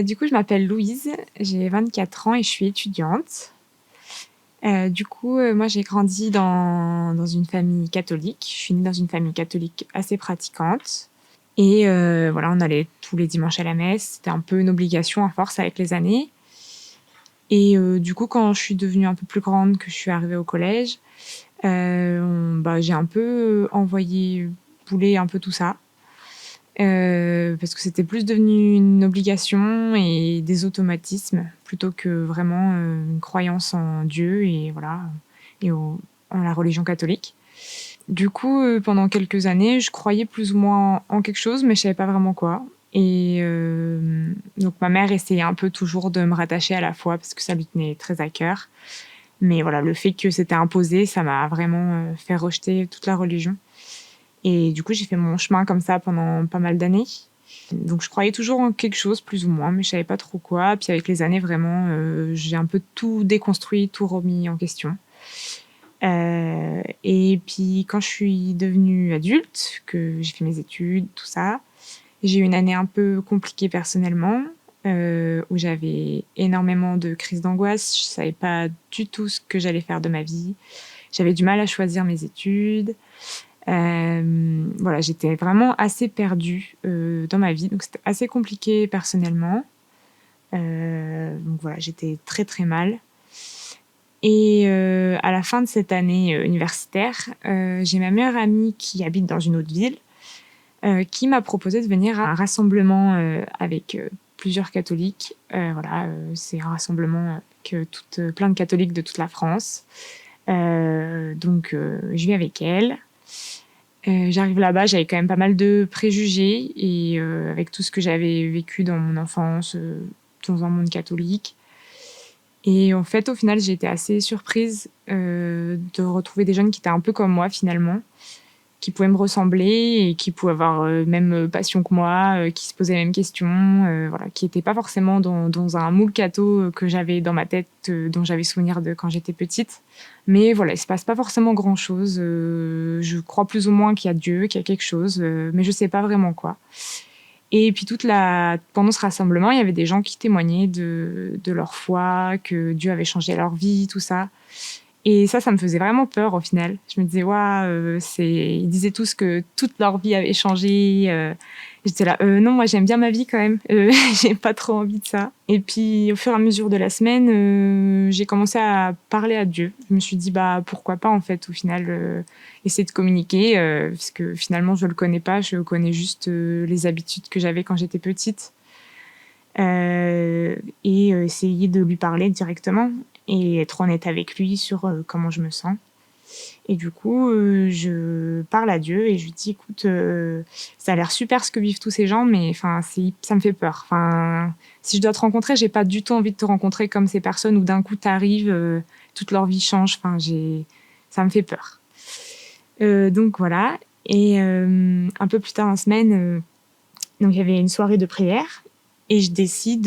Du coup, je m'appelle Louise, j'ai 24 ans et je suis étudiante. Moi, j'ai grandi dans une famille catholique. Je suis née dans une famille catholique assez pratiquante. Et voilà, on allait tous les dimanches à la messe. C'était un peu une obligation à force avec les années. Et du coup, quand je suis devenue un peu plus grande, que je suis arrivée au collège, j'ai un peu envoyé bouler un peu tout ça. Parce que c'était plus devenu une obligation et des automatismes plutôt que vraiment une croyance en Dieu et voilà, et en la religion catholique. Du coup, pendant quelques années, je croyais plus ou moins en quelque chose, mais je savais pas vraiment quoi. Et donc ma mère essayait un peu toujours de me rattacher à la foi parce que ça lui tenait très à cœur. Mais voilà, le fait que c'était imposé, ça m'a vraiment fait rejeter toute la religion. Et du coup, j'ai fait mon chemin comme ça pendant pas mal d'années. Donc je croyais toujours en quelque chose, plus ou moins, mais je savais pas trop quoi. Puis avec les années, vraiment, j'ai un peu tout déconstruit, tout remis en question. Et puis quand je suis devenue adulte, que j'ai fait mes études, tout ça, j'ai eu une année un peu compliquée personnellement, où j'avais énormément de crises d'angoisse. Je savais pas du tout ce que j'allais faire de ma vie. J'avais du mal à choisir mes études. Voilà, j'étais vraiment assez perdue dans ma vie, donc c'était assez compliqué personnellement. Donc voilà, j'étais très très mal. Et à la fin de cette année universitaire, j'ai ma meilleure amie qui habite dans une autre ville, qui m'a proposé de venir à un rassemblement avec plusieurs catholiques. C'est un rassemblement avec plein de catholiques de toute la France. Je vais avec elle. J'arrive là-bas, j'avais quand même pas mal de préjugés et avec tout ce que j'avais vécu dans mon enfance, dans un monde catholique. Et en fait, au final, j'ai été assez surprise de retrouver des jeunes qui étaient un peu comme moi finalement, qui pouvaient me ressembler et qui pouvaient avoir même passion que moi, qui se posaient les mêmes questions, voilà, qui n'étaient pas forcément dans un moule catho que j'avais dans ma tête, dont j'avais souvenir de quand j'étais petite. Mais voilà, il se passe pas forcément grand-chose. Je crois plus ou moins qu'il y a Dieu, qu'il y a quelque chose, mais je sais pas vraiment quoi. Et puis pendant ce rassemblement, il y avait des gens qui témoignaient de leur foi, que Dieu avait changé leur vie, tout ça. Et ça me faisait vraiment peur au final. Je me disais, waouh, ils disaient tous que toute leur vie avait changé. J'étais là, non, moi j'aime bien ma vie quand même. J'ai pas trop envie de ça. Et puis au fur et à mesure de la semaine, j'ai commencé à parler à Dieu. Je me suis dit, bah pourquoi pas en fait, au final, essayer de communiquer, parce que finalement je le connais pas, je connais juste les habitudes que j'avais quand j'étais petite. Et essayer de lui parler directement et être honnête avec lui sur comment je me sens. Et du coup, je parle à Dieu et je lui dis, écoute, ça a l'air super ce que vivent tous ces gens, mais ça me fait peur. Si je dois te rencontrer, j'ai pas du tout envie de te rencontrer comme ces personnes où d'un coup t'arrives, toute leur vie change. Ça me fait peur. Donc voilà. Et un peu plus tard dans la semaine, donc il y avait une soirée de prière et je décide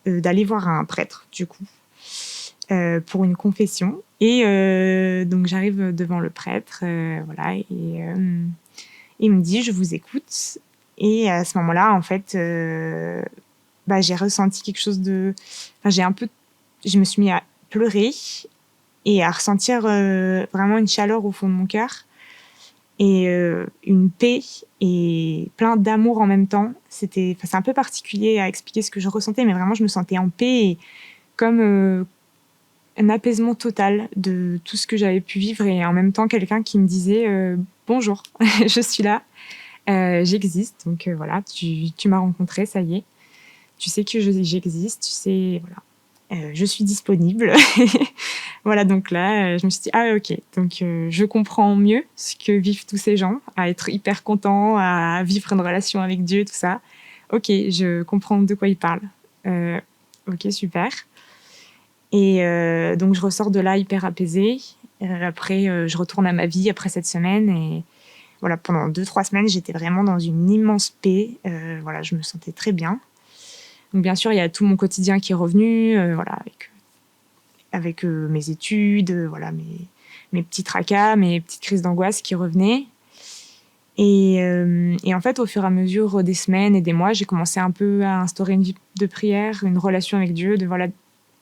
d'aller voir un prêtre du coup pour une confession. Et donc j'arrive devant le prêtre, voilà, et il me dit je vous écoute. Et à ce moment-là, en fait, j'ai ressenti quelque chose de, je me suis mis à pleurer et à ressentir vraiment une chaleur au fond de mon cœur et une paix et plein d'amour en même temps. C'est un peu particulier à expliquer ce que je ressentais, mais vraiment je me sentais en paix et comme un apaisement total de tout ce que j'avais pu vivre et en même temps quelqu'un qui me disait bonjour, je suis là, j'existe, donc voilà, tu m'as rencontré, ça y est, tu sais que j'existe, tu sais, voilà, je suis disponible. Voilà, donc là, je me suis dit, ah ok, donc je comprends mieux ce que vivent tous ces gens, à être hyper contents, à vivre une relation avec Dieu, tout ça. Ok, je comprends de quoi ils parlent. Ok, super. Et donc je ressors de là hyper apaisée. Après, je retourne à ma vie après cette semaine et voilà, pendant 2-3 semaines, j'étais vraiment dans une immense paix. Voilà, je me sentais très bien. Donc bien sûr, il y a tout mon quotidien qui est revenu, voilà, avec mes études, voilà, mes petits tracas, mes petites crises d'angoisse qui revenaient. Et en fait, au fur et à mesure des semaines et des mois, j'ai commencé un peu à instaurer une vie de prière, une relation avec Dieu, de voilà,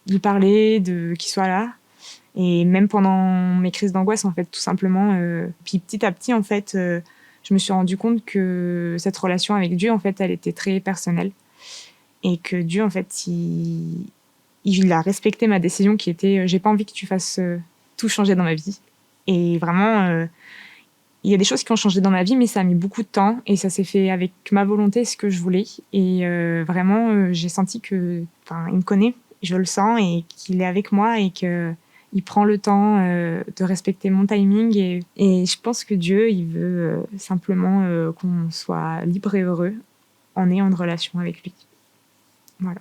lui parler, de qu'il soit là. Et même pendant mes crises d'angoisse, en fait, tout simplement. Puis petit à petit, en fait, je me suis rendu compte que cette relation avec Dieu, en fait, elle était très personnelle. Et que Dieu, en fait, il a respecté ma décision qui était j'ai pas envie que tu fasses tout changer dans ma vie. Et vraiment, il y a des choses qui ont changé dans ma vie, mais ça a mis beaucoup de temps et ça s'est fait avec ma volonté, ce que je voulais. Et vraiment, j'ai senti que, enfin, il me connaît, je le sens et qu'il est avec moi et que il prend le temps de respecter mon timing. Et je pense que Dieu, il veut simplement qu'on soit libre et heureux en ayant une relation avec lui. Voilà.